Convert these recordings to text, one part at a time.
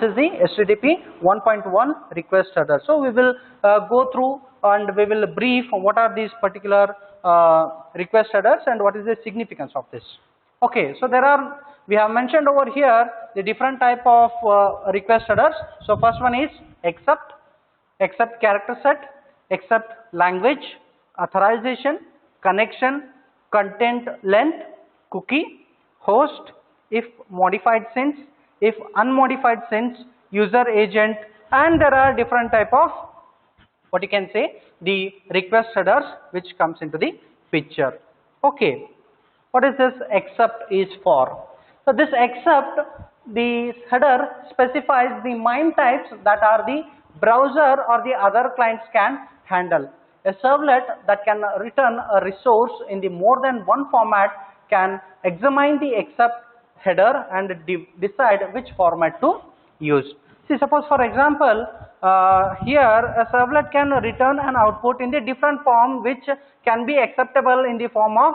is the HTTP 1.1 request header. So we will go through and we will brief what are these particular request headers and what is the significance of this. Okay, so we have mentioned over here the different type of request headers. So first one is accept character set, accept language, authorization, connection, content length, cookie, host, if modified since, if unmodified since, user agent, and there are different type of what you can say the request headers which comes into the picture. Okay, what is this accept is for? So this accept, the header specifies the MIME types that are the browser or the other clients can handle. A servlet that can return a resource in the more than one format can examine the accept header and decide which format to use. See, suppose for example, here a servlet can return an output in the different form which can be acceptable in the form of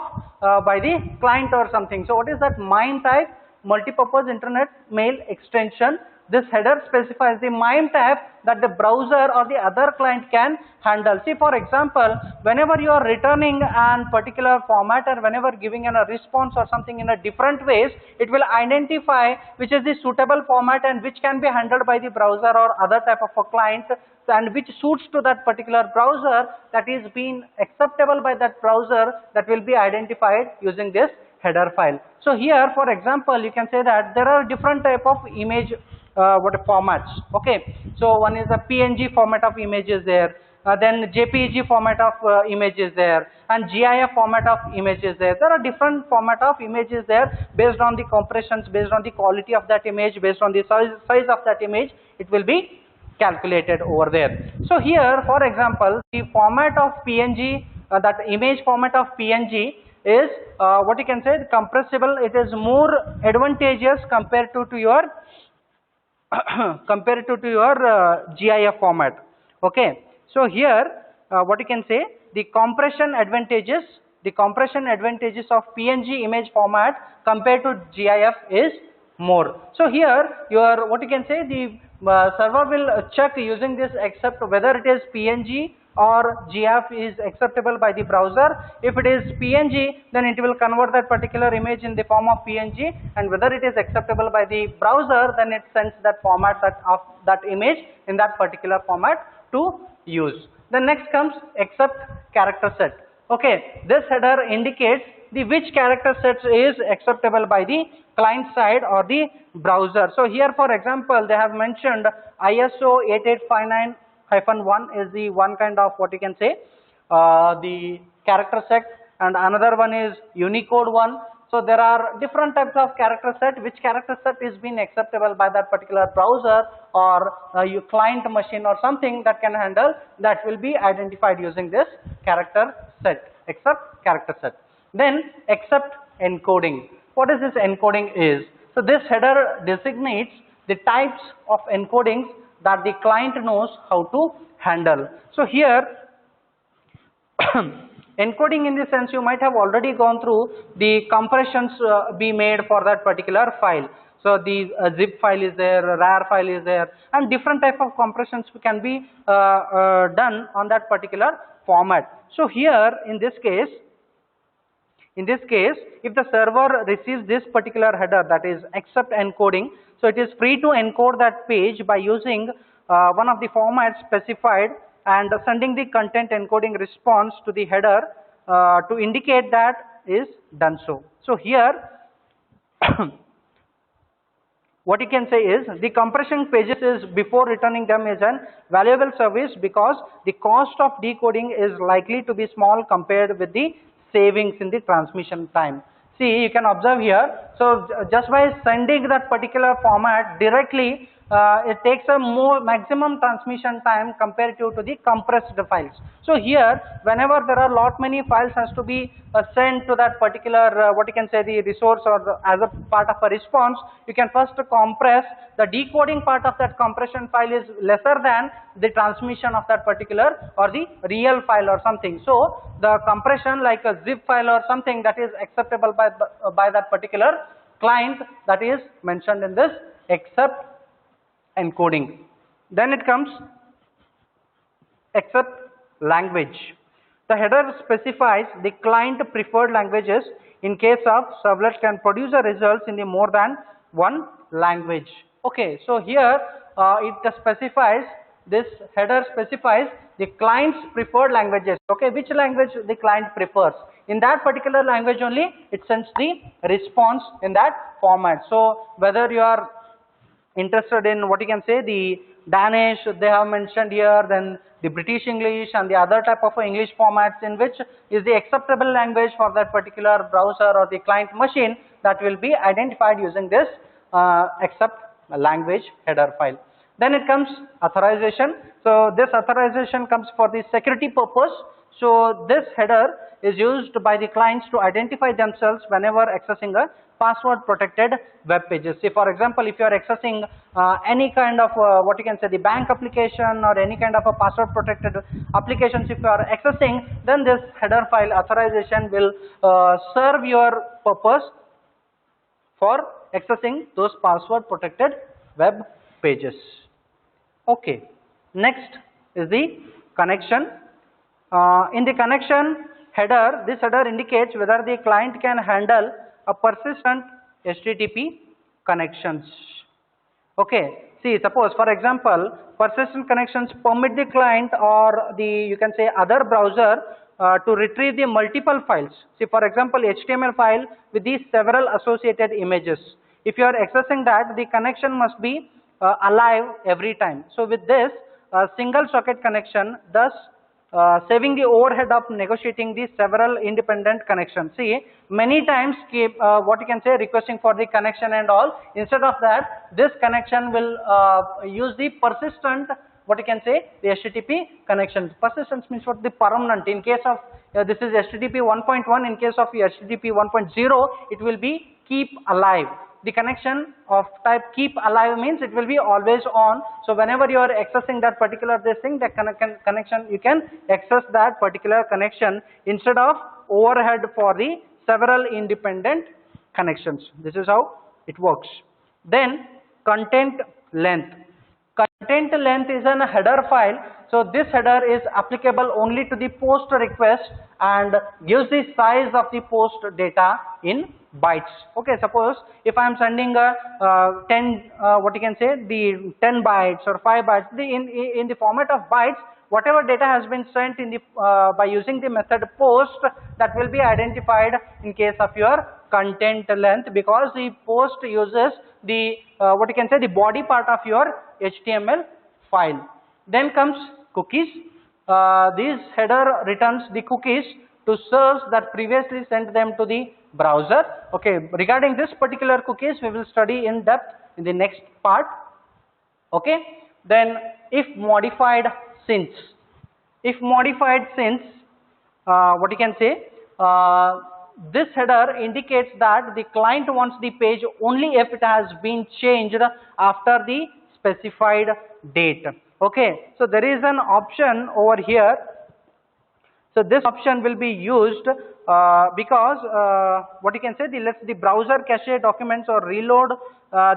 by the client or something. So what is that MIME type? Multipurpose Internet Mail Extension. This header specifies the MIME type that the browser or the other client can handle. See, for example, whenever you are returning a particular format or whenever giving a response or something in a different ways, it will identify which is the suitable format and which can be handled by the browser or other type of a client and which suits to that particular browser, that is being acceptable by that browser, that will be identified using this header file. So here, for example, you can say that there are different type of image formats. Okay, so one is a PNG format of image is there, then JPEG format of image is there, and GIF format of image is there. There are different format of images there based on the compressions, based on the quality of that image, based on the size of that image, it will be calculated over there. So here, for example, the format of PNG, that image format of PNG is what you can say compressible. It is more advantageous compared to your GIF format. Okay, so here what you can say, the compression advantages of PNG image format compared to GIF is more. So here your what you can say, the server will check using this accept whether it is PNG or GIF is acceptable by the browser. If it is PNG, then it will convert that particular image in the form of PNG, and whether it is acceptable by the browser, then it sends that format of that image in that particular format to use. Then next comes accept character set. Okay, this header indicates the which character sets is acceptable by the client side or the browser. So here, for example, they have mentioned ISO 8859-1 is the one kind of what you can say the character set, and another one is Unicode one. So there are different types of character set. Which character set is being acceptable by that particular browser or your client machine or something that can handle, that will be identified using this character set, accept character set. Then accept encoding. What is this encoding is? So this header designates the types of encodings that the client knows how to handle. So here encoding, in the sense, you might have already gone through the compressions be made for that particular file. So the zip file is there, RAR file is there, and different type of compressions can be done on that particular format. So here in this case, if the server receives this particular header, that is accept encoding, so it is free to encode that page by using one of the formats specified and sending the content encoding response to the header to indicate that is done so. So here what you can say is the compression pages is before returning them is an valuable service because the cost of decoding is likely to be small compared with the savings in the transmission time. See, you can observe here, so just by sending that particular format directly, it takes a more maximum transmission time compared to the compressed files. So here, whenever there are lot many files has to be sent to that particular what you can say the resource or as a part of a response, you can first compress. The decoding part of that compression file is lesser than the transmission of that particular or the real file or something. So the compression like a zip file or something that is acceptable by that particular client, that is mentioned in this accept encoding. Then it comes accept language. The header specifies the client preferred languages. In case of servlet can produce the results in the more than one language. Okay, so here it specifies, this header specifies the client's preferred languages. Okay, which language the client prefers. In that particular language only it sends the response in that format. So whether you are interested in what you can say, the Danish they have mentioned here, then the British English and the other type of English formats in which is the acceptable language for that particular browser or the client machine, that will be identified using this accept language header file. Then it comes authorization. So this authorization comes for the security purpose. So this header is used by the clients to identify themselves whenever accessing a password protected web pages. Say for example, if you are accessing any kind of what you can say, the bank application or any kind of a password protected applications, if you are accessing, then this header file authorization will serve your purpose for accessing those password protected web pages. Okay, next is the connection. In the connection header, this header indicates whether the client can handle a persistent HTTP connections. Okay, see, suppose for example, persistent connections permit the client or the, you can say, other browser to retrieve the multiple files. See, for example, HTML file with these several associated images. If you are accessing that, the connection must be alive every time. So with this single socket connection, thus saving the overhead of negotiating the several independent connections. See, many times keep what you can say, requesting for the connection and all. Instead of that, this connection will use the persistent, what you can say, the HTTP connection. Persistence means what? The permanent. In case of this is HTTP 1.1, in case of HTTP 1.0, it will be keep alive. The connection of type keep alive means it will be always on. So whenever you are accessing that particular this thing, the connection, you can access that particular connection instead of overhead for the several independent connections. This is how it works. Then content length. Content length is a header file. So this header is applicable only to the post request and gives the size of the post data in bytes. Okay, suppose if I am sending a 10 what you can say, the 10 bytes or 5 bytes, in the format of bytes, whatever data has been sent in the by using the method post, that will be identified in case of your content length, because the post uses the what you can say, the body part of your HTML file. Then comes cookies. This header returns the cookies to servers that previously sent them to the browser. Okay, regarding this particular cookies we will study in depth in the next part. Okay, then if modified since. If modified since, what you can say, this header indicates that the client wants the page only if it has been changed after the specified date. Okay, so there is an option over here. So this option will be used because what you can say, lets the browser cache documents or reload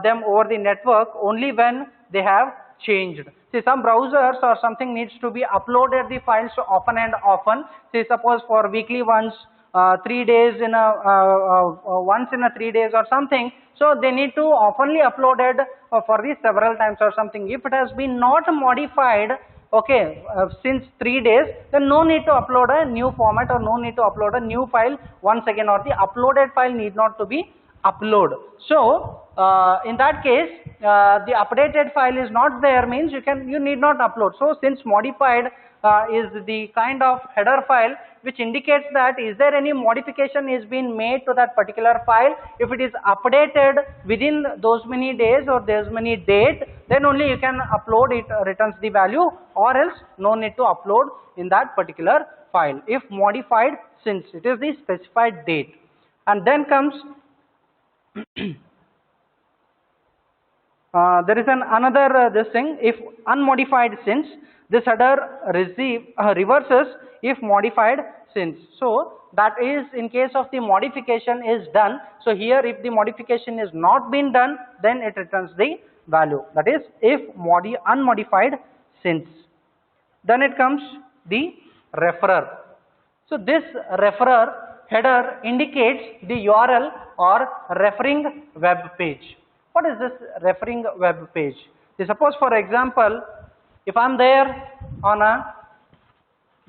them over the network only when they have changed. See, some browsers or something needs to be uploaded the files often and often. Say suppose for weekly once, 3 days in a once in a 3 days or something. So they need to oftenly uploaded for the several times or something. If it has been not modified, okay, since 3 days, then no need to upload a new format or no need to upload a new file once again, or the uploaded file need not to be upload. So in that case, the updated file is not there, means you need not upload. So since modified is the kind of header file which indicates that is there any modification is being made to that particular file. If it is updated within those many days or there's many date, then only you can upload it, returns the value, or else no need to upload in that particular file. If modified since, it is the specified date. And then comes there is another this thing, if unmodified since. This header reverses if modified since. So that is in case of the modification is done. So here if the modification is not been done, then it returns the value, that is if unmodified since. Then it comes the referrer. So this referrer header indicates the URL or referring web page. What is this referring web page? So suppose for example, if I am there on a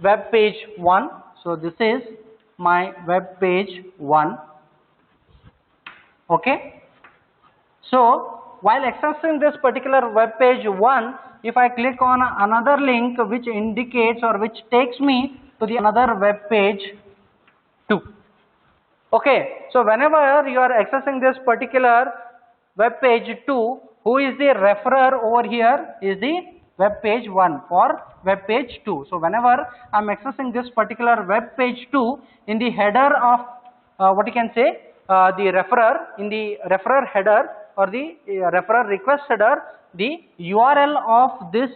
web page 1, so this is my web page 1, okay. So while accessing this particular web page 1, if I click on another link which indicates or which takes me to the another web page 2, okay. So whenever you are accessing this particular web page 2, who is the referrer over here is the web page 1 or web page 2. So whenever I am accessing this particular web page 2, in the header of what you can say, the referrer, in the referrer header or the referrer request header, the URL of this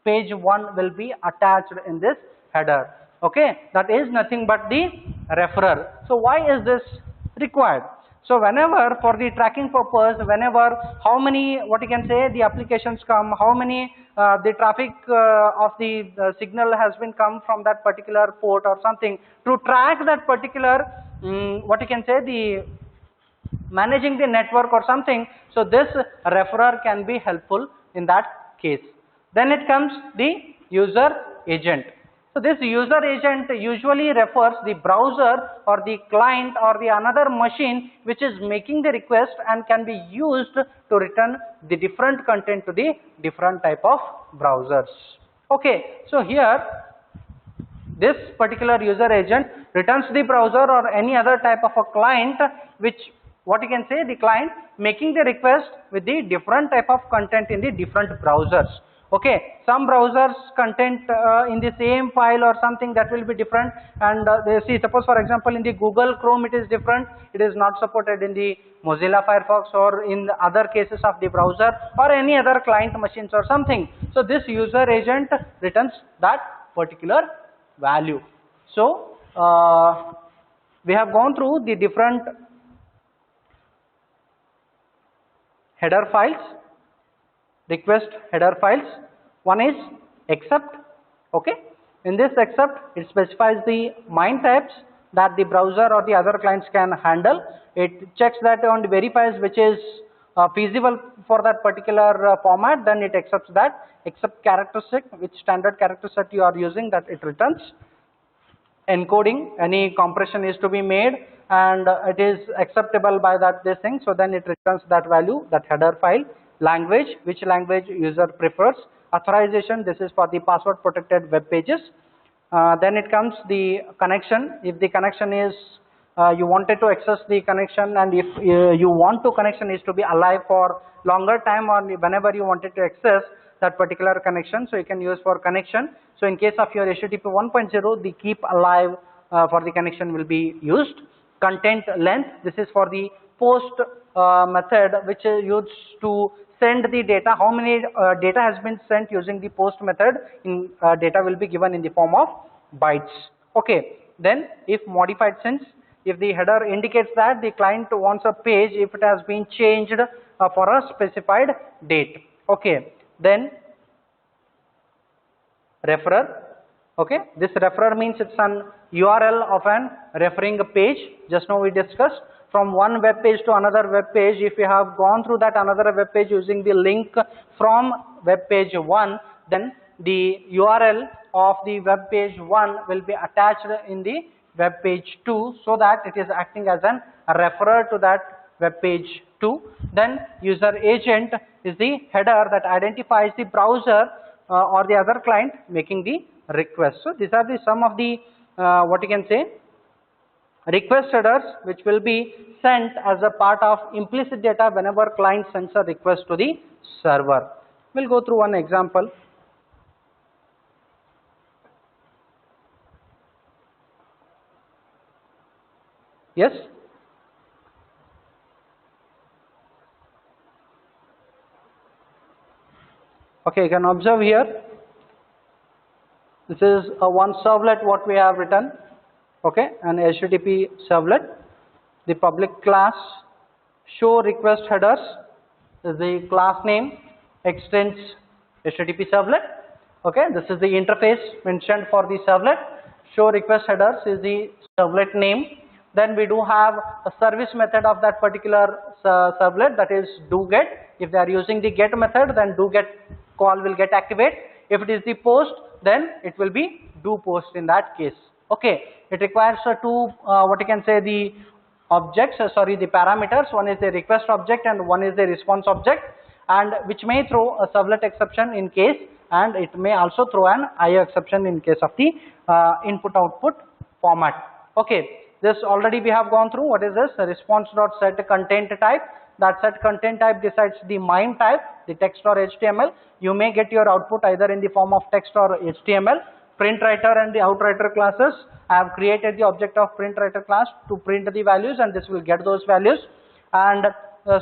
page 1 will be attached in this header, okay. That is nothing but the referrer. So why is this required? So whenever for the tracking purpose, whenever how many what you can say the applications come, how many the traffic of the signal has been come from that particular port or something, to track that particular what you can say the managing the network or something, so this referrer can be helpful in that case. Then it comes the user agent. So this user agent usually refers the browser or the client or the another machine which is making the request and can be used to return the different content to the different type of browsers, okay. So here this particular user agent returns the browser or any other type of a client which what you can say the client making the request with the different type of content in the different browsers, okay. Some browsers content in the same file or something that will be different, and they see suppose for example in the Google Chrome it is different, it is not supported in the Mozilla Firefox or in the other cases of the browser or any other client machines or something. So this user agent returns that particular value. So we have gone through the different header files, request header files. One is accept, okay. In this accept it specifies the MIME types that the browser or the other clients can handle. It checks that and verifies which is feasible for that particular format, then it accepts that. Accept characteristic, which standard character set you are using, that it returns. Encoding, any compression is to be made and it is acceptable by that this thing, so then it returns that value, that header file. Language, which language user prefers. Authorization, this is for the password protected web pages. Then it comes the connection. If the connection is you wanted to access the connection, and if you want to connection is to be alive for longer time, or whenever you wanted to access that particular connection, so you can use for connection. So in case of your HTTP 1.0, the keep alive for the connection will be used. Content length, this is for the post method which is used to send the data, how many data has been sent using the post method, in data will be given in the form of bytes, okay. Then if modified since, if the header indicates that the client wants a page if it has been changed for a specified date, okay. Then referrer, okay. This referrer means it's an URL of an referring page. Just now we discussed from one web page to another web page. If you have gone through that another web page using the link from web page 1, then the URL of the web page 1 will be attached in the web page 2, so that it is acting as an referrer to that web page 2. Then user agent is the header that identifies the browser or the other client making the request. So these are the some of the what you can say request headers which will be sent as a part of implicit data whenever client sends a request to the server. We'll go through one example. Yes? Okay, you can observe here. This is a one servlet what we have written, okay, an HTTP servlet. The public class show request headers, is the class name extends HTTP servlet. Okay, this is the interface mentioned for the servlet. Show request headers is the servlet name. Then we do have a service method of that particular servlet, that is do get. If they are using the get method, then do get call will get activate. If it is the post, then it will be do post in that case. Okay, it requires two what you can say the objects, the parameters. One is the request object and one is the response object, and which may throw a servlet exception in case, and it may also throw an IO exception in case of the input output format. Okay, this already we have gone through. What is this? Response.set content type. That set content type decides the MIME type, the text or HTML. You may get your output either in the form of text or HTML. Print writer and the outwriter classes. I have created the object of print writer class to print the values, and this will get those values. And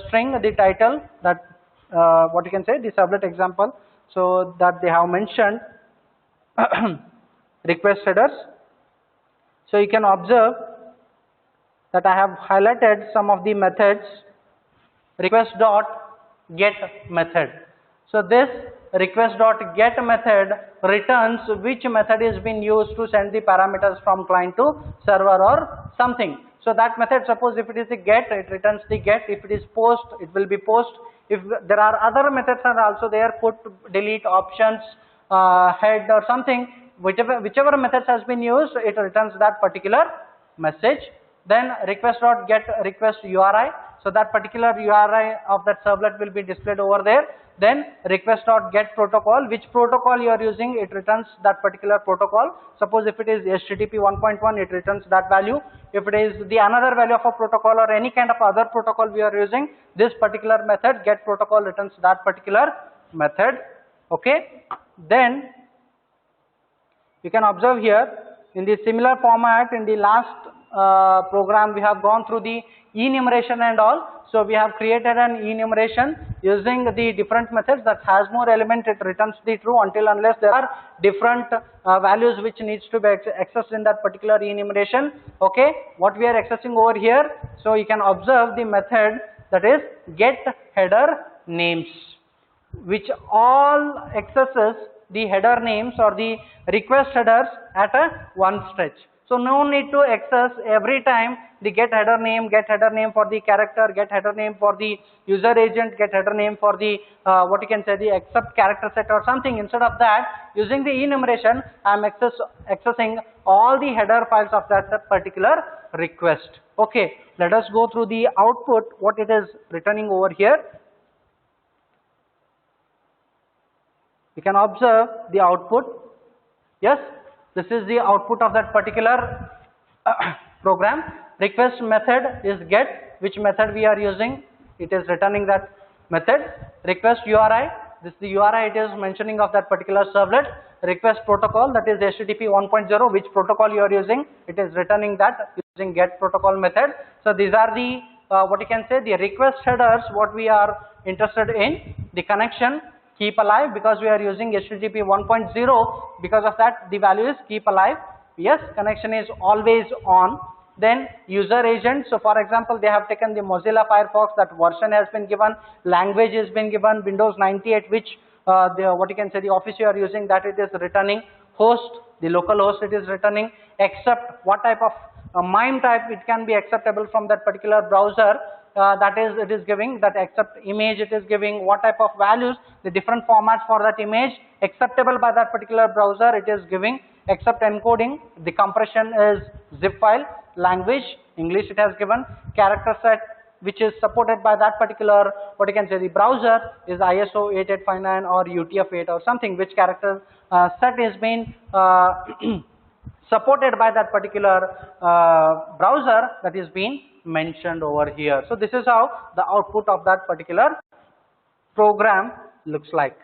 string, the title, that what you can say, the servlet example, so that they have mentioned request headers. So you can observe that I have highlighted some of the methods. Request.get method. So this request.get method returns which method is being used to send the parameters from client to server or something. So that method, suppose if it is a get, it returns the get. If it is post, it will be post. If there are other methods are also there, put, delete, options, head or something, whichever methods has been used, it returns that particular message. Then request.get request URI. So that particular URI of that servlet will be displayed over there. Then request.get protocol, which protocol you are using, it returns that particular protocol. Suppose if it is HTTP 1.1, it returns that value. If it is the another value of a protocol or any kind of other protocol we are using, this particular method get protocol returns that particular method. Okay, then you can observe here in the similar format in the last program we have gone through the enumeration and all. So we have created an enumeration using the different methods that has more element, it returns the true until unless there are different values which needs to be accessed in that particular enumeration. Okay, what we are accessing over here, so you can observe the method that is get header names, which all accesses the header names or the request headers at a one stretch. So no need to access every time the get header name for the character, get header name for the user agent, get header name for the what you can say the accept character set or something. Instead of that, using the enumeration, I am accessing all the header files of that particular request. Okay, let us go through the output, what it is returning over here. You can observe the output. Yes, this is the output of that particular program. Request method is get, which method we are using, it is returning that method. Request URI, this is the URI it is mentioning of that particular servlet. Request protocol, that is HTTP 1.0, which protocol you are using, it is returning that using get protocol method. So these are the what you can say the request headers what we are interested in. The connection, keep alive, because we are using HTTP 1.0, because of that the value is keep alive. Yes, connection is always on. Then user agent, so for example they have taken the Mozilla Firefox, that version has been given, language has been given, Windows 98, which what you can say the office you are using, that it is returning. Host, the local host it is returning. Accept, what type of MIME type it can be acceptable from that particular browser, that is it is giving, that accept image it is giving, what type of values, the different formats for that image acceptable by that particular browser it is giving. Accept encoding, the compression is zip file. Language, English it has given. Character set, which is supported by that particular what you can say the browser, is ISO 8859 or UTF-8 or something, which character set is being supported by that particular browser, that is being mentioned over here. So this is how the output of that particular program looks like.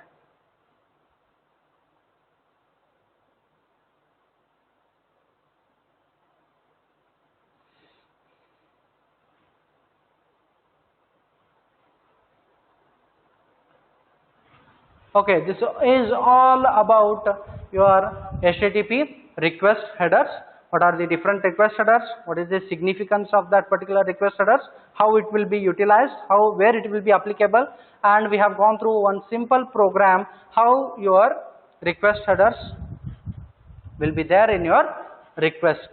Okay, this is all about your HTTP request headers. what are the different request headers, what is the significance of that particular request headers, how it will be utilized, where it will be applicable, and we have gone through one simple program how your request headers will be there in your request.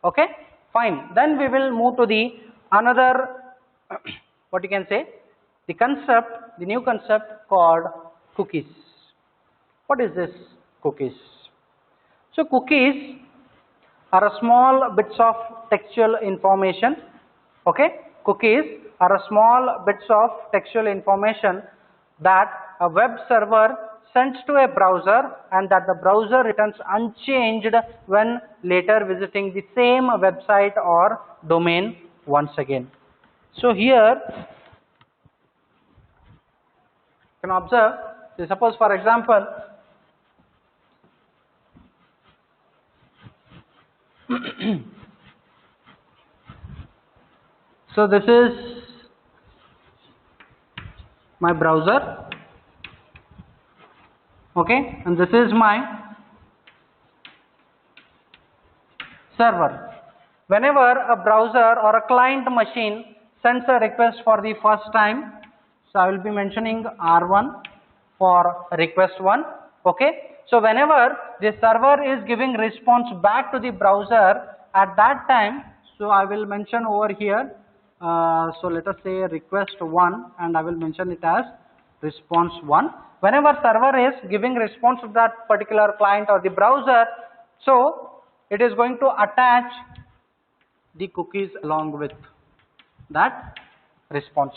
Okay, fine. Then we will move to the another what you can say, the concept, the new concept called cookies. What is this cookies? So cookies are a small bits of textual information. Okay, cookies are a small bits of textual information that a web server sends to a browser and that the browser returns unchanged when later visiting the same website or domain once again. So here you can observe, suppose for example so this is my browser, okay, and this is my server. Whenever a browser or a client machine sends a request for the first time, so I will be mentioning R1 for request 1, okay. So whenever the server is giving response back to the browser at that time, so I will mention over here, so let us say request 1 and I will mention it as response 1. Whenever server is giving response to that particular client or the browser, so it is going to attach the cookies along with that response.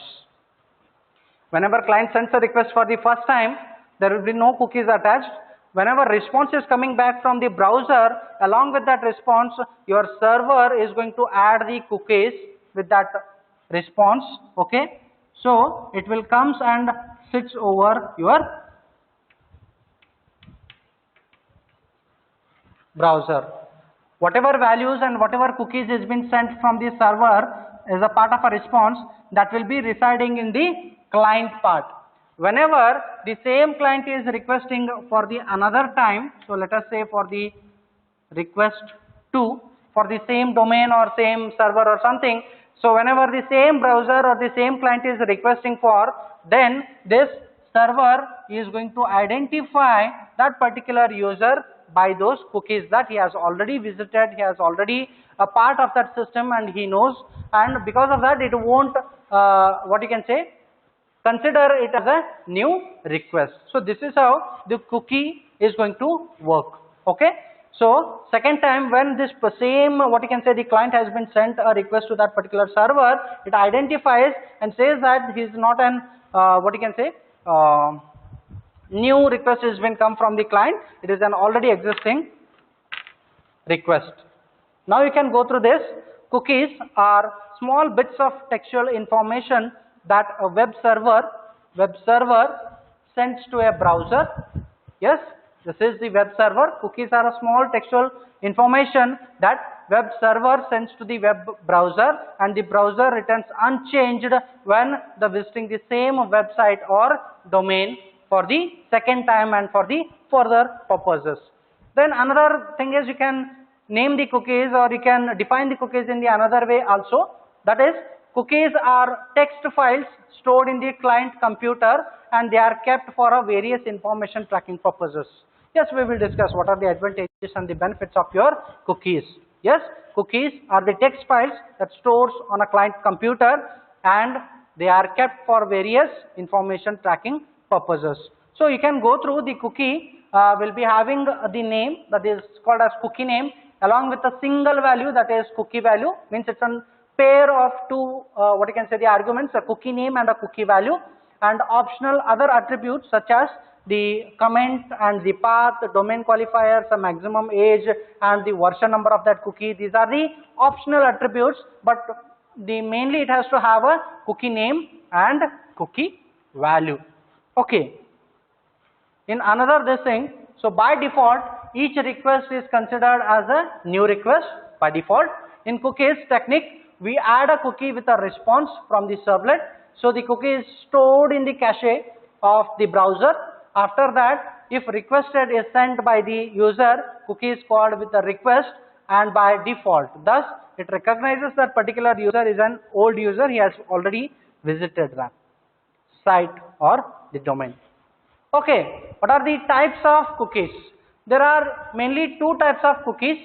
Whenever client sends a request for the first time, there will be no cookies attached. Whenever response is coming back from the browser, along with that response, your server is going to add the cookies with that response, okay. So it will comes and sits over your browser. Whatever values and whatever cookies is been sent from the server as a part of a response, that will be residing in the client part. Whenever the same client is requesting for the another time, so let us say for the request 2 for the same domain or same server or something, so whenever the same browser or the same client is requesting for, then this server is going to identify that particular user by those cookies that he has already visited, he has already a part of that system and he knows, and because of that it won't what you can say, consider it as a new request. So this is how the cookie is going to work, okay. So second time when this same what you can say the client has been sent a request to that particular server, it identifies and says that he is not an what you can say new request has been come from the client, it is an already existing request. Now you can go through this. Cookies are small bits of textual information that a web server sends to a browser. Yes, this is the web server. Cookies are a small textual information that web server sends to the web browser and the browser returns unchanged when the visiting the same website or domain for the second time and for the further purposes. Then another thing is you can name the cookies or you can define the cookies in the another way also, that is cookies are text files stored in the client computer and they are kept for a various information tracking purposes. Yes, we will discuss what are the advantages and the benefits of your cookies. Yes, cookies are the text files that stores on a client computer and they are kept for various information tracking purposes. So you can go through the cookie will be having the name that is called as cookie name along with a single value that is cookie value, means it's a pair of two what you can say the arguments, a cookie name and a cookie value, and optional other attributes such as the comment and the path, the domain qualifiers, the maximum age and the version number of that cookie. These are the optional attributes, but mainly it has to have a cookie name and cookie value. Okay. In another this thing, so by default each request is considered as a new request by default. In cookies technique, we add a cookie with a response from the servlet. So the cookie is stored in the cache of the browser. After that, if requested is sent by the user, cookie is called with a request, and by default. Thus, it recognizes that particular user is an old user. He has already visited that site or the domain. Okay, what are the types of cookies? There are mainly two types of cookies.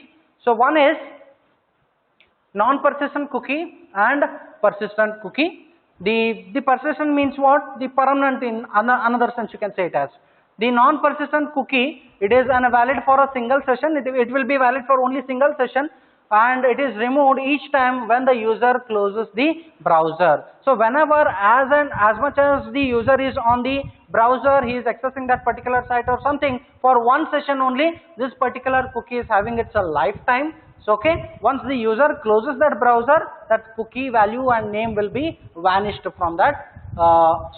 So one is non-persistent cookie and persistent cookie. The persistent means what? The permanent, in another sense you can say it as. The non-persistent cookie, it is valid for a single session. It will be valid for only single session, and it is removed each time when the user closes the browser. So whenever as much as the user is on the browser, he is accessing that particular site or something, for one session only, this particular cookie is having its a lifetime. So okay, once the user closes that browser, that cookie value and name will be vanished from that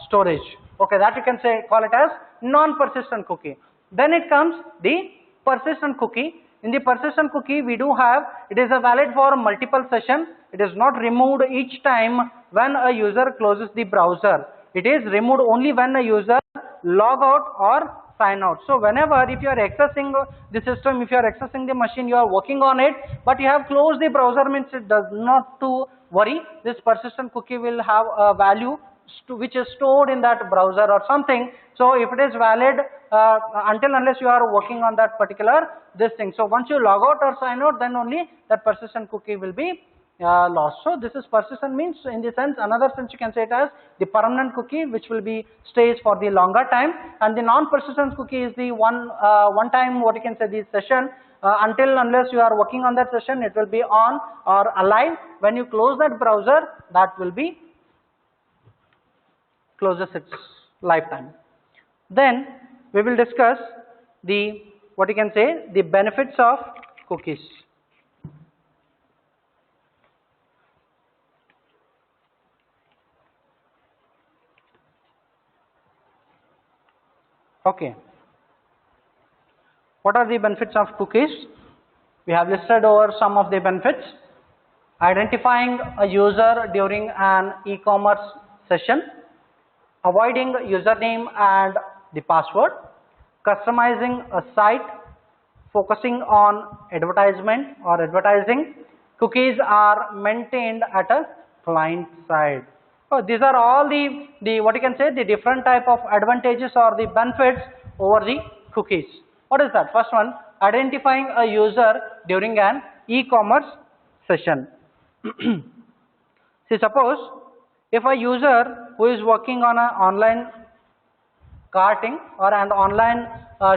storage. Okay, that you can say, call it as non-persistent cookie. Then it comes the persistent cookie. In the persistent cookie, we do have, it is valid for multiple sessions. It is not removed each time when a user closes the browser. It is removed only when a user log out or sign out. So whenever, if you are accessing the system, if you are accessing the machine, you are working on it, but you have closed the browser, means it does not to worry. This persistent cookie will have a value which is stored in that browser or something. So if it is valid until unless you are working on that particular this thing. So once you log out or sign out, then only that persistent cookie will be lost. So this is persistent means, in the sense, another sense you can say it as the permanent cookie, which will be stays for the longer time, and the non-persistent cookie is the one time, what you can say, the session, until unless you are working on that session, it will be on or alive. When you close that browser, that will be closes its lifetime. Then we will discuss the, what you can say, the benefits of cookies. Okay, what are the benefits of cookies? We have listed over some of the benefits. Identifying a user during an e-commerce session, avoiding username and the password, customizing a site, focusing on advertisement or advertising. Cookies are maintained at a client side. So these are all the what you can say, the different type of advantages or the benefits over the cookies. What is that? First one, identifying a user during an e-commerce session. See, suppose if a user who is working on an online carting or an online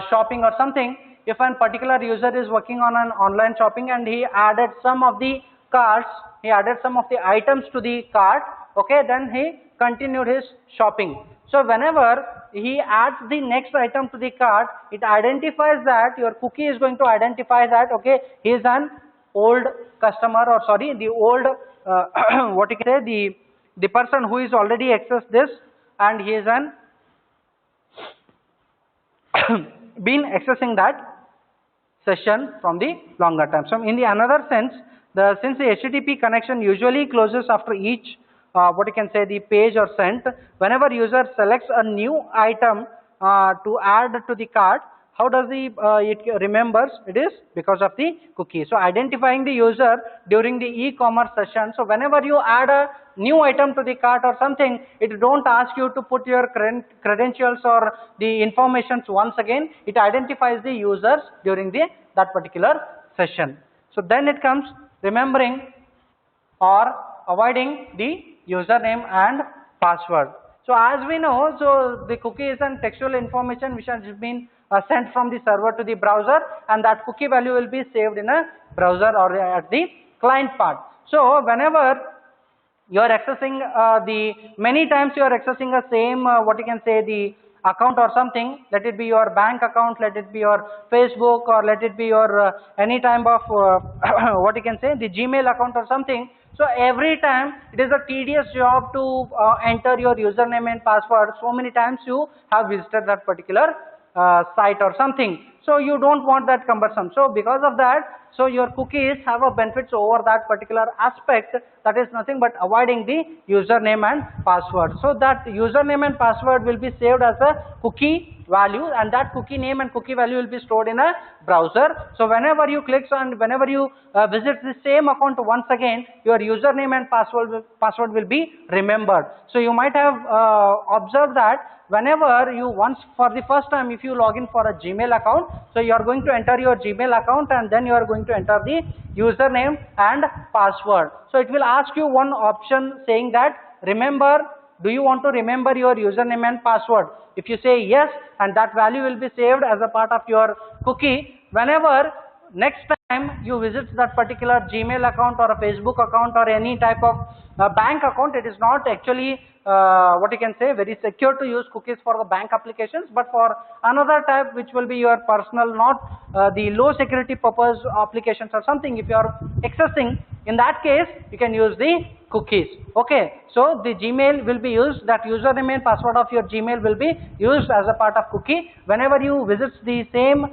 shopping or something, if a particular user is working on an online shopping and he added some of the carts, he added some of the items to the cart, okay, then he continued his shopping. So whenever he adds the next item to the cart, it identifies that, your cookie is going to identify that, okay, he is an old customer, or sorry, the old what you can say, the person who is already accessed this, and he is an been accessing that session from the longer time. So in the another sense, since the HTTP connection usually closes after each what you can say, the page or sent, whenever user selects a new item to add to the cart, how does it remembers? It is because of the cookie. So identifying the user during the e-commerce session. So whenever you add a new item to the cart or something, it don't ask you to put your credentials or the informations once again. It identifies the users during that particular session. So then it comes remembering or avoiding the username and password. So as we know, so the cookie is a textual information which has been sent from the server to the browser, and that cookie value will be saved in a browser or at the client part. So whenever you are accessing many times you are accessing the same what you can say, the account or something, let it be your bank account, let it be your Facebook, or let it be your any type of what you can say, the Gmail account or something. So every time it is a tedious job to enter your username and password. So many times you have visited that particular site or something. So you don't want that cumbersome. So because of that, so your cookies have a benefits over that particular aspect, that is nothing but avoiding the username and password. So that username and password will be saved as a cookie value, and that cookie name and cookie value will be stored in a browser. So whenever you click and whenever you visit the same account once again, your username and password will be remembered. So you might have observed that whenever you once for the first time, if you log in for a Gmail account, so you are going to enter your Gmail account and then you are going to enter the username and password. So it will ask you one option saying that remember, do you want to remember your username and password? If you say yes, and that value will be saved as a part of your cookie, whenever next time you visit that particular Gmail account or a Facebook account or any type of bank account, it is not actually what you can say very secure to use cookies for the bank applications, but for another type which will be your personal, not the low security purpose applications or something, if you are accessing, in that case you can use the cookies. Okay, so the Gmail will be used, that username and password of your Gmail will be used as a part of cookie. Whenever you visit the same,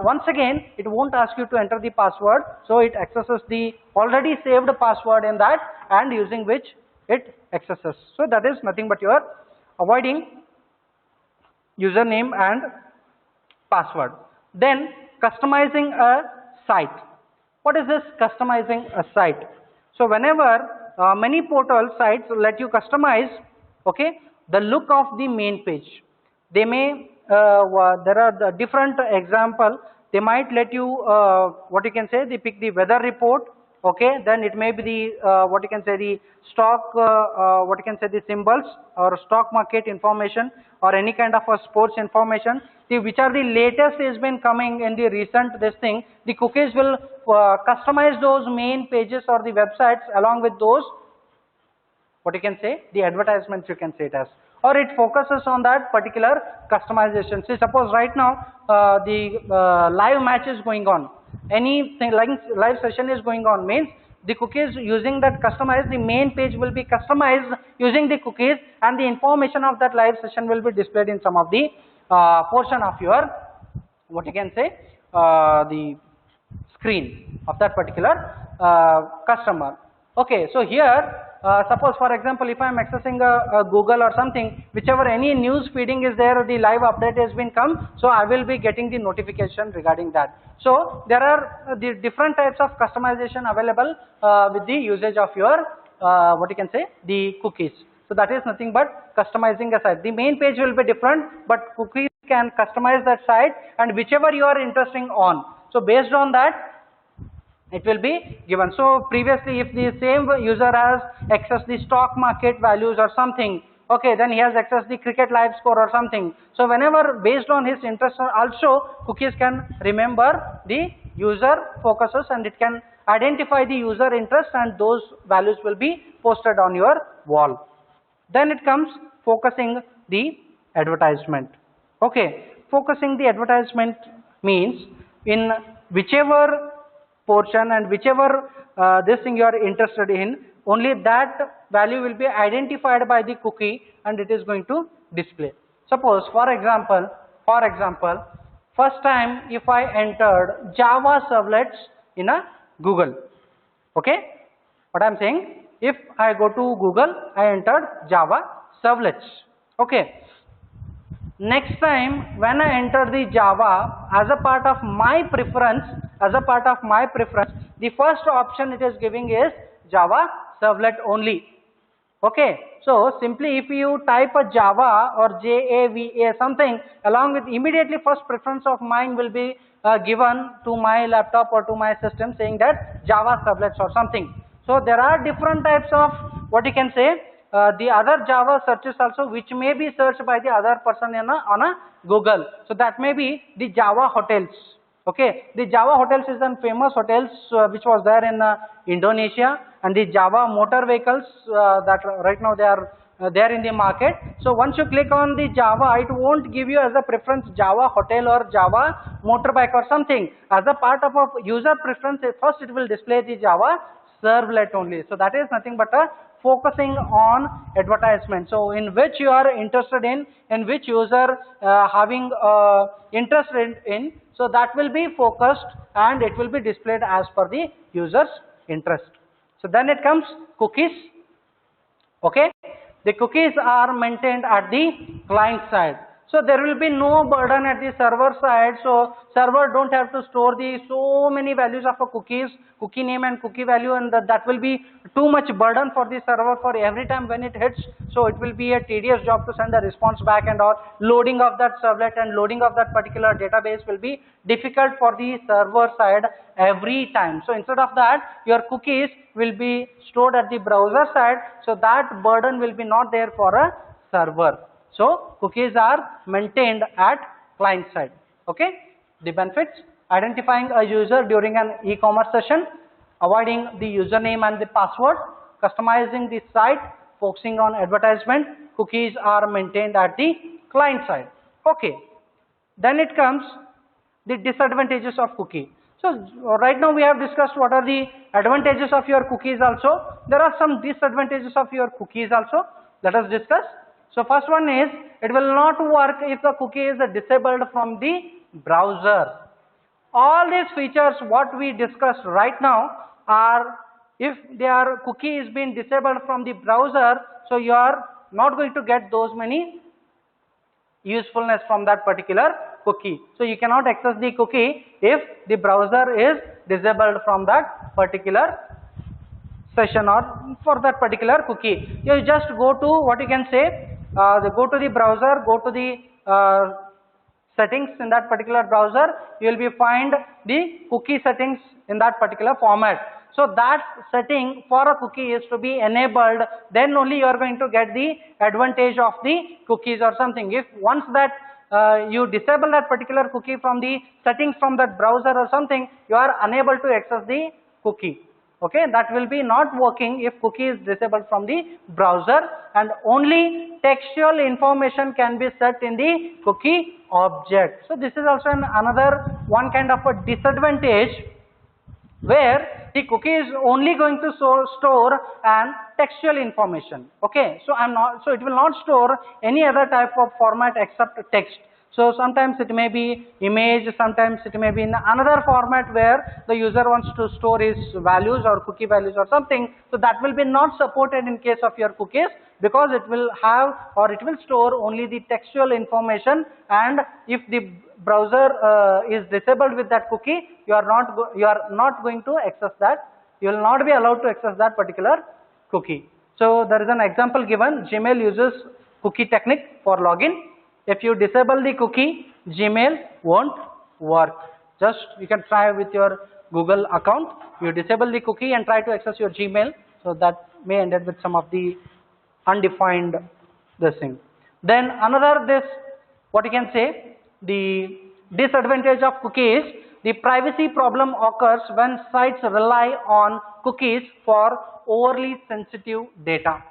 once again it won't ask you to enter the password, so it accesses the already saved password in that, and using which it accesses. So that is nothing but you are avoiding username and password. Then customizing a site. What is this customizing a site? So whenever many portal sites let you customize, okay, the look of the main page. They may there are the different example. They might let you what you can say, they pick the weather report. Okay, then it may be the what you can say, the stock what you can say, the symbols or stock market information or any kind of a sports information. See which are the latest has been coming in the recent this thing. The cookies will customize those main pages or the websites along with those what you can say, the advertisements you can say it as, or it focuses on that particular customization. See suppose right now the live match is going on, anything like live session is going on, means the cookies using that customized, the main page will be customized using the cookies, and the information of that live session will be displayed in some of the portion of your what you can say the screen of that particular customer. Okay, so here suppose for example if I am accessing a Google or something, whichever any news feeding is there, the live update has been come, so I will be getting the notification regarding that. So there are the different types of customization available with the usage of your what you can say, the cookies. So that is nothing but customizing a site. The main page will be different, but cookies can customize that site and whichever you are interested on. So based on that it will be given. So previously if the same user has accessed the stock market values or something, okay, then he has accessed the cricket live score or something. So whenever based on his interest also, cookies can remember the user focuses and it can identify the user interest, and those values will be posted on your wall. Then it comes focusing the advertisement. Okay, focusing the advertisement means in whichever portion and whichever this thing you are interested in, only that value will be identified by the cookie and it is going to display. Suppose for example, first time if I entered Java servlets in a Google, okay, what I am saying, if I go to Google, I entered Java servlets, okay. Next time when I enter the Java, as a part of my preference, the first option it is giving is Java servlet only. Okay, so simply if you type a Java or JAVA something, along with immediately first preference of mine will be given to my laptop or to my system saying that Java servlets or something. So there are different types of what you can say, the other Java searches also which may be searched by the other person on a Google. So that may be the Java hotels. Okay, the Java hotels is an famous hotels which was there in Indonesia, and the Java motor vehicles that right now they are there in the market. So once you click on the Java, it won't give you as a preference Java hotel or Java motorbike or something. As a part of a user preference, first it will display the Java servlet only. So that is nothing but a focusing on advertisement. So in which you are interested in which user having interest in, so that will be focused and it will be displayed as per the user's interest. So then it comes cookies. Okay, the cookies are maintained at the client side. So there will be no burden at the server side. So server don't have to store the so many values of a cookie name and cookie value, and that will be too much burden for the server for every time when it hits. So it will be a tedious job to send a response back, and all loading of that servlet and loading of that particular database will be difficult for the server side every time. So instead of that, your cookies will be stored at the browser side, so that burden will be not there for a server. So cookies are maintained at client side. Okay, the benefits: identifying a user during an e-commerce session, avoiding the username and the password, customizing the site, focusing on advertisement. Cookies are maintained at the client side. Okay, then it comes the disadvantages of cookie. So right now we have discussed what are the advantages of your cookies also. There are some disadvantages of your cookies also. Let us discuss. So first one is, it will not work if the cookie is disabled from the browser. All these features what we discussed right now are, if their cookie is being disabled from the browser, so you are not going to get those many usefulness from that particular cookie. So you cannot access the cookie if the browser is disabled from that particular session or for that particular cookie. You just go to what you can say, go to the browser, go to the settings in that particular browser, you will be find the cookie settings in that particular format. So that setting for a cookie is to be enabled, then only you are going to get the advantage of the cookies or something. If once that you disable that particular cookie from the settings from that browser or something, you are unable to access the cookie. Okay, that will be not working if cookie is disabled from the browser, and only textual information can be set in the cookie object. So this is also another one kind of a disadvantage, where the cookie is only going to store an textual information. Okay, so it will not store any other type of format except text. So sometimes it may be image, sometimes it may be in another format where the user wants to store his values or cookie values or something. So that will be not supported in case of your cookies, because it will have, or it will store only the textual information, and if the browser is disabled with that cookie, you are not going to access that. You will not be allowed to access that particular cookie. So there is an example given. Gmail uses cookie technique for login. If you disable the cookie, Gmail won't work. Just you can try with your Google account. You disable the cookie and try to access your Gmail. So that may end up with some of the undefined this thing. Then another what you can say, the disadvantage of cookies, the privacy problem occurs when sites rely on cookies for overly sensitive data.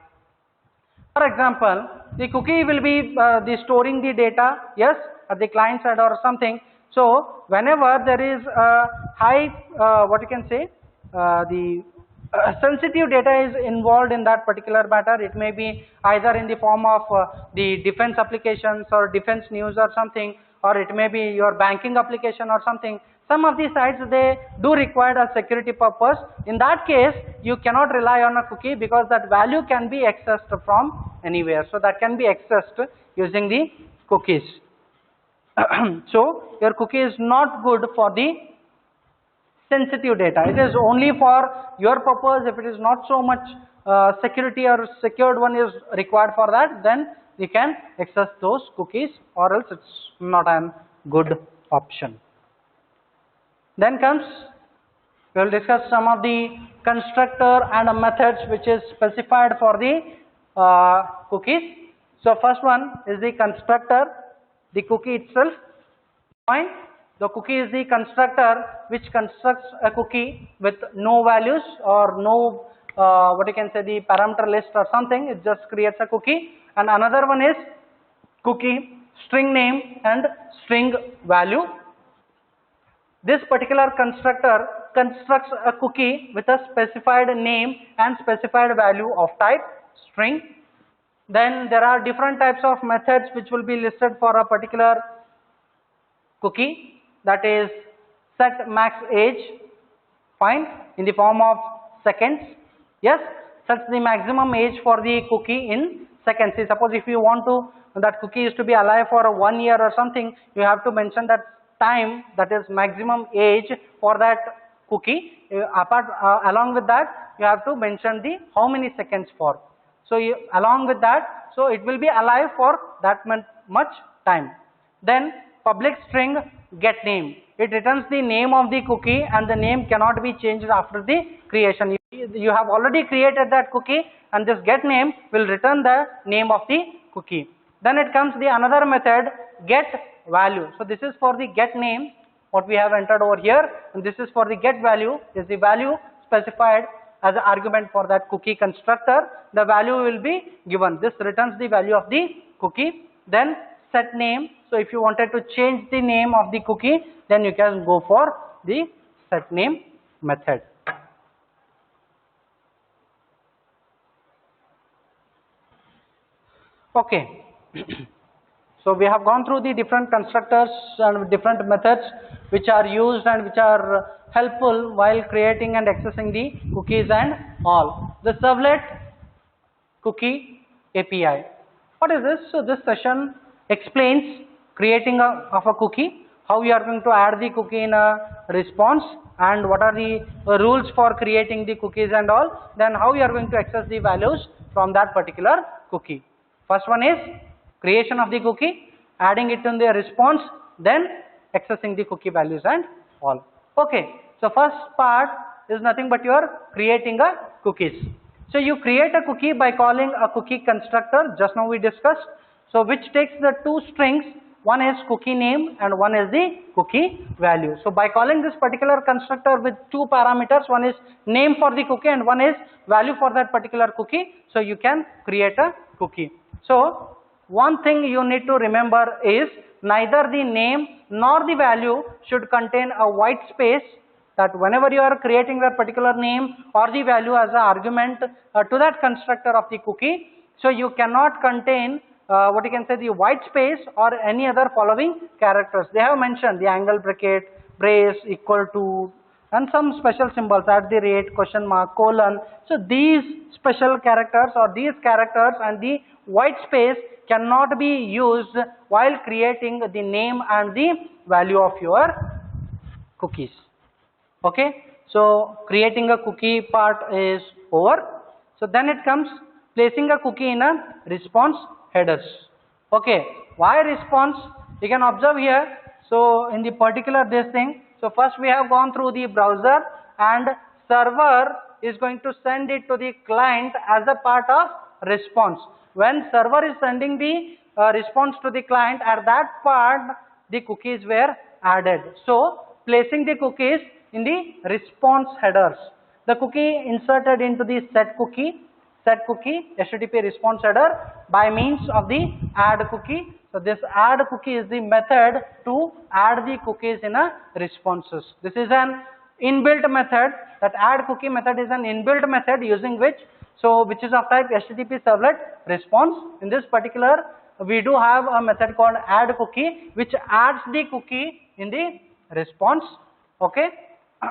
For example, the cookie will be storing the data, yes, at the client side or something. So whenever there is a high, what you can say, the sensitive data is involved in that particular matter, it may be either in the form of the defense applications or defense news or something, or it may be your banking application or something. Some of these sites, they do require a security purpose. In that case, you cannot rely on a cookie, because that value can be accessed from anywhere. So that can be accessed using the cookies. So your cookie is not good for the sensitive data. It is only for your purpose. If it is not so much security or secured one is required for that, then you can access those cookies, or else it's not a good option. Then comes, we will discuss some of the constructor and methods which is specified for the cookies. So first one is the constructor, the cookie itself. Fine. The cookie is the constructor which constructs a cookie with no values or no what you can say, the parameter list or something. It just creates a cookie. And another one is cookie string name and string value. This particular constructor constructs a cookie with a specified name and specified value of type string. Then there are different types of methods which will be listed for a particular cookie, that is set max age, fine, in the form of seconds. Yes, sets the maximum age for the cookie in seconds. See, suppose if you want to that cookie is to be alive for 1 year or something, you have to mention that time, that is maximum age for that cookie. Along with that, you have to mention the how many seconds for. So along with that, so it will be alive for that much time. Then public string get name. It returns the name of the cookie, and the name cannot be changed after the creation. You have already created that cookie, and this get name will return the name of the cookie. Then it comes the another method, get value. So this is for the get name, what we have entered over here, and this is for the get value, is the value specified as an argument for that cookie constructor. The value will be given. This returns the value of the cookie. Then set name. So if you wanted to change the name of the cookie, then you can go for the set name method. Okay. So we have gone through the different constructors and different methods which are used and which are helpful while creating and accessing the cookies and all. The servlet cookie API. What is this? So this session explains creating of a cookie, how you are going to add the cookie in a response, and what are the rules for creating the cookies and all, then how you are going to access the values from that particular cookie. First one is creation of the cookie, adding it in the response, then accessing the cookie values and all. Okay, so first part is nothing but you are creating a cookies. So you create a cookie by calling a cookie constructor, just now we discussed. So which takes the two strings, one is cookie name and one is the cookie value. So by calling this particular constructor with two parameters, one is name for the cookie and one is value for that particular cookie, so you can create a cookie. So one thing you need to remember is neither the name nor the value should contain a white space, that whenever you are creating that particular name or the value as an argument to that constructor of the cookie, so you cannot contain what you can say the white space or any other following characters. They have mentioned the angle bracket, brace, equal to, and some special symbols, at the rate, question mark, colon. So these special characters or these characters and the white space cannot be used while creating the name and the value of your cookies. Okay, so creating a cookie part is over. So then it comes placing a cookie in a response headers. Okay, why response? You can observe here. So in the particular this thing, so first we have gone through the browser, and server is going to send it to the client as a part of response. When server is sending the response to the client, at that part the cookies were added. So placing the cookies in the response headers. The cookie inserted into the set cookie HTTP response header by means of the add cookie. So this add cookie is the method to add the cookies in a responses. This is an inbuilt method. That add cookie method is an inbuilt method using which is of type HTTP servlet response. In this particular, we do have a method called add cookie which adds the cookie in the response. Okay.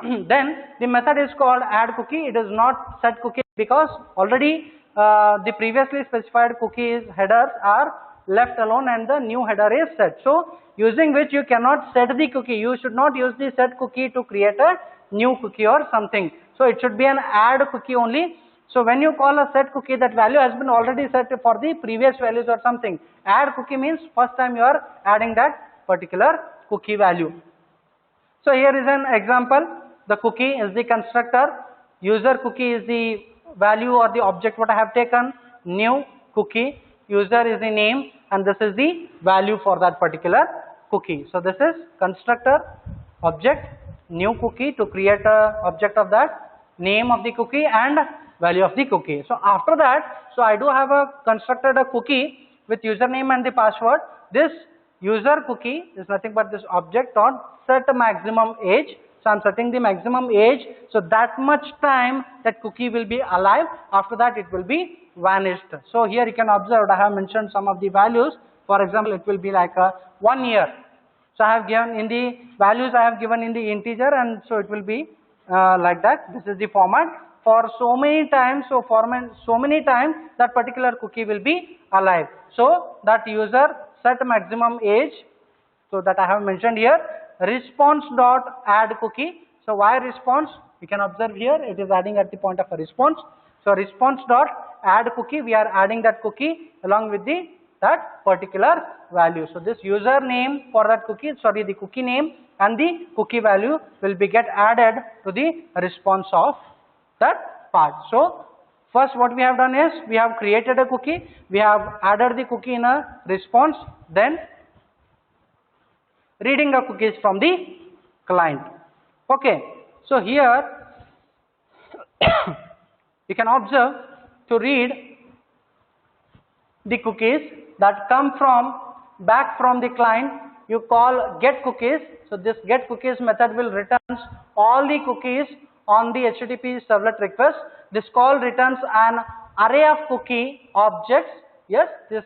Then the method is called add cookie. It is not set cookie because already the previously specified cookies headers are left alone and the new header is set. So using which you cannot set the cookie. You should not use the set cookie to create a new cookie or something. So it should be an add cookie only. So when you call a set cookie, that value has been already set for the previous values or something. Add cookie means first time you are adding that particular cookie value. So here is an example. The cookie is the constructor, user cookie is the value or the object what I have taken, new cookie, user is the name, and this is the value for that particular cookie. So this is constructor, object, new cookie to create a object of that, name of the cookie and value of the cookie. So after that, so I do have constructed a cookie with username and the password. This user cookie is nothing but this object on set maximum age. So I'm setting the maximum age. So that much time that cookie will be alive. After that it will be vanished. So here you can observe I have mentioned some of the values. For example, it will be like 1 year. So I have given in the values I have given in the integer, and so it will be like that. This is the format for so many times. So so many times that particular cookie will be alive. So that user set maximum age. So that I have mentioned here. Response dot add cookie. So why response? You can observe here it is adding at the point of a response. So response dot add cookie, we are adding that cookie along with that particular value. So this user name for that cookie, sorry, the cookie name and the cookie value will be get added to the response of that part. So first what we have done is we have created a cookie, we have added the cookie in a response, then reading the cookies from the client. Okay, so here you can observe to read the cookies that come back from the client, you call get cookies. So this get cookies method will returns all the cookies on the HTTP servlet request. This call returns an array of cookie objects. Yes, this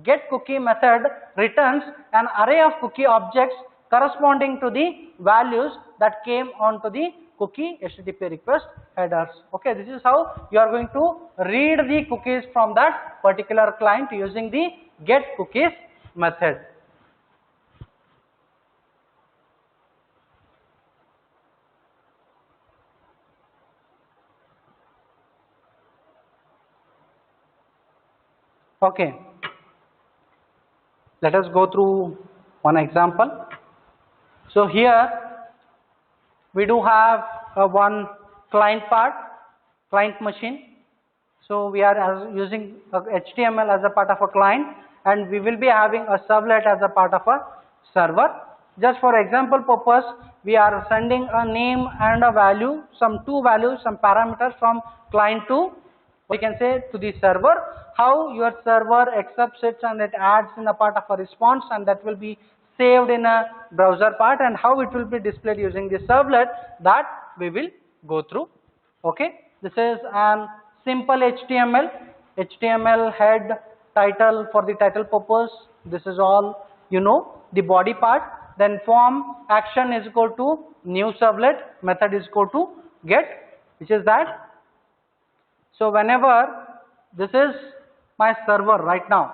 get cookie method returns an array of cookie objects corresponding to the values that came onto the cookie HTTP request headers. Okay, this is how you are going to read the cookies from that particular client using the get cookies method. Okay, let us go through one example. So here we do have one client part, client machine. So we are using HTML as a part of a client, and we will be having a servlet as a part of a server. Just for example purpose, we are sending a name and a value, two values, some parameters from client to, we can say, to the server. How your server accepts it and it adds in a part of a response, and that will be saved in a browser part, and how it will be displayed using the servlet, that we will go through. Okay, this is an simple HTML head, title for the title purpose. This is all you know, the body part. Then form action is equal to new servlet, method is equal to get, which is that. So whenever this is my server right now,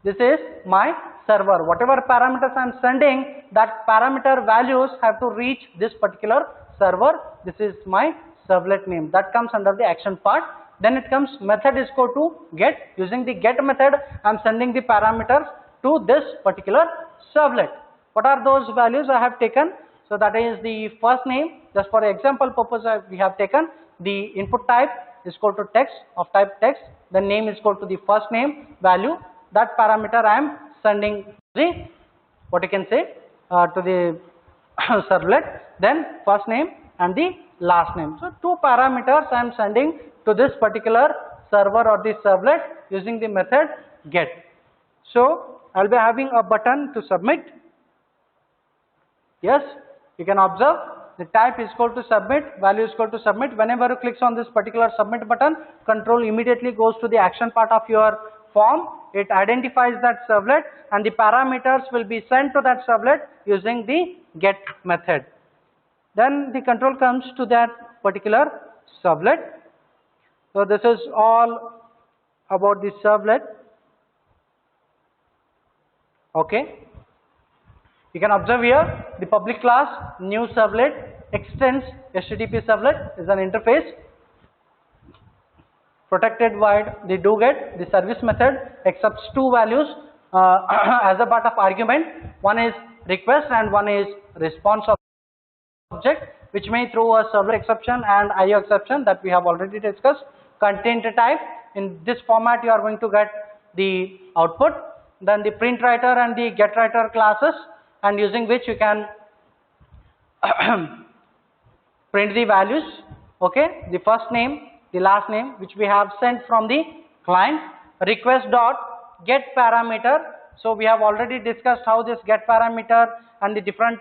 this is my server, whatever parameters I am sending, that parameter values have to reach this particular server. This is my servlet name, that comes under the action part. Then it comes method is equal to get. Using the get method I am sending the parameters to this particular servlet. What are those values I have taken? So that is the first name. Just for example purpose we have taken the input type is equal to text, of type text. The name is equal to the first name value. That parameter I am sending the, what you can say, to the servlet. Then first name and the last name. So two parameters I am sending to this particular server or the servlet using the method get. So I will be having a button to submit. Yes, you can observe the type is equal to submit, value is equal to submit. Whenever you click on this particular submit button, control immediately goes to the action part of your form. It identifies that servlet and the parameters will be sent to that servlet using the get method. Then the control comes to that particular servlet. So this is all about the servlet. Okay. You can observe here the public class new servlet extends HTTP servlet is an interface. Protected void the do get, the service method accepts two values as a part of argument. One is request and one is response object, which may throw a server exception and IO exception that we have already discussed. Content type, in this format you are going to get the output. Then the print writer and the get writer classes, and using which you can print the values. Okay, the first name, the last name, which we have sent from the client. Request dot get parameter. So we have already discussed how this get parameter and the different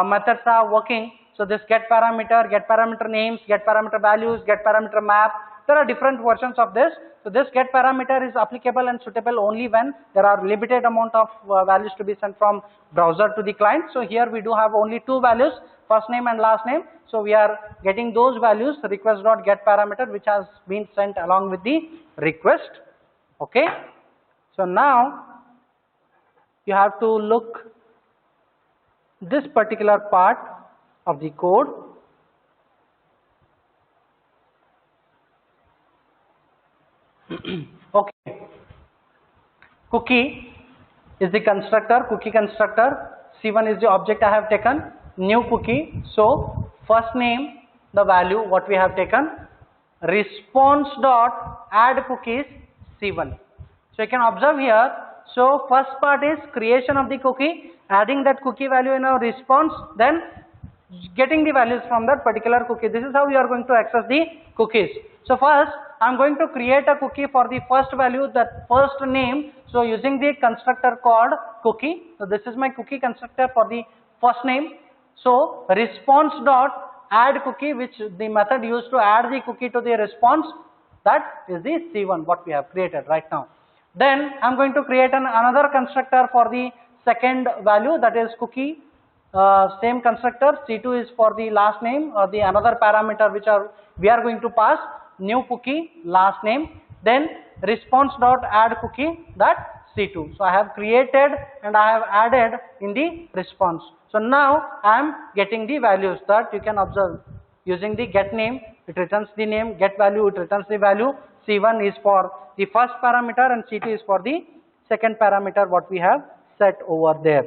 methods are working. So this get parameter names, get parameter values, get parameter map. There are different versions of this. So this get parameter is applicable and suitable only when there are limited amount of values to be sent from browser to the client. So here we do have only two values, first name and last name. So we are getting those values, request.get parameter, which has been sent along with the request. Okay. So now you have to look this particular part of the code. Okay. Cookie is the constructor, cookie constructor. C1 is the object I have taken, new cookie. So first name, the value what we have taken, response dot add cookies C1. So you can observe here. So first part is creation of the cookie, adding that cookie value in our response, then getting the values from that particular cookie. This is how we are going to access the cookies. So first I am going to create a cookie for the first value, that first name. So using the constructor called cookie. So this is my cookie constructor for the first name. So response dot add cookie, which the method used to add the cookie to the response, that is the C1 what we have created right now. Then I am going to create another constructor for the second value, that is cookie. Same constructor, C2 is for the last name or the another parameter which we are going to pass, new cookie, last name, then response dot add cookie, that C2. So I have created and I have added in the response. So now I am getting the values that you can observe. Using the get name, it returns the name, get value, it returns the value. C1 is for the first parameter and C2 is for the second parameter what we have set over there.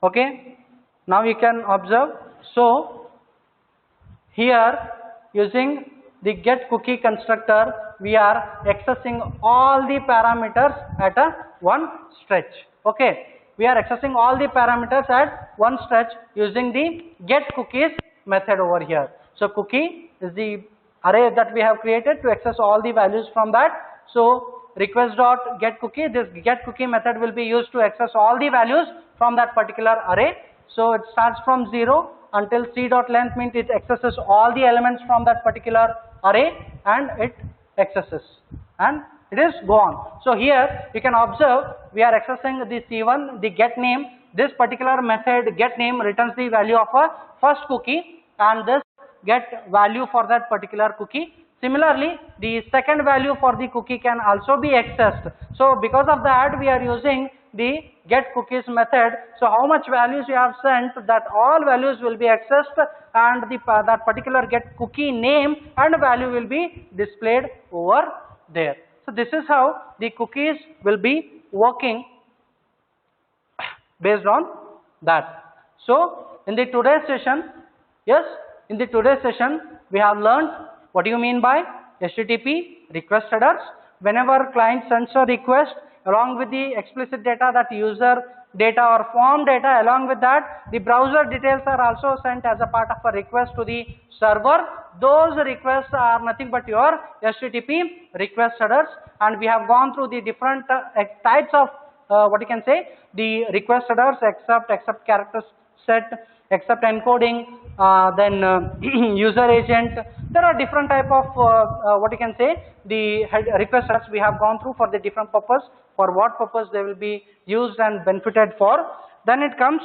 Okay, now you can observe. So here using the get cookie constructor, we are accessing all the parameters at one stretch. Okay, we are accessing all the parameters at one stretch using the get cookies method over here. So cookie is the array that we have created to access all the values from that. So request dot get cookie, this get cookie method will be used to access all the values from that particular array. So it starts from 0 until c dot length, means it accesses all the elements from that particular array and it accesses and it is gone. So here you can observe we are accessing the C1, the get name. This particular method get name returns the value of a first cookie and this get value for that particular cookie. Similarly, the second value for the cookie can also be accessed. So because of that we are using the get cookies method. So how much values you have sent, that all values will be accessed and that particular get cookie name and value will be displayed over there. So this is how the cookies will be working based on that. So in the today's session, yes, in the today's session we have learned what do you mean by HTTP request headers. Whenever client sends a request, along with the explicit data, that user data or form data, along with that the browser details are also sent as a part of a request to the server. Those requests are nothing but your HTTP request headers, and we have gone through the different types of what you can say, the request headers, accept character set, accept encoding, then user agent. There are different type of what you can say, the request headers we have gone through for the different purpose, for what purpose they will be used and benefited for. Then it comes,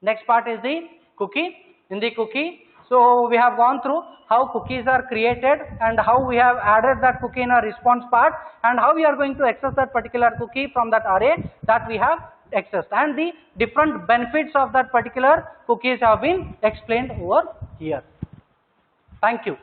next part is the cookie. In the cookie, so we have gone through how cookies are created and how we have added that cookie in a response part and how we are going to access that particular cookie from that array that we have accessed, and the different benefits of that particular cookies have been explained over here. Thank you.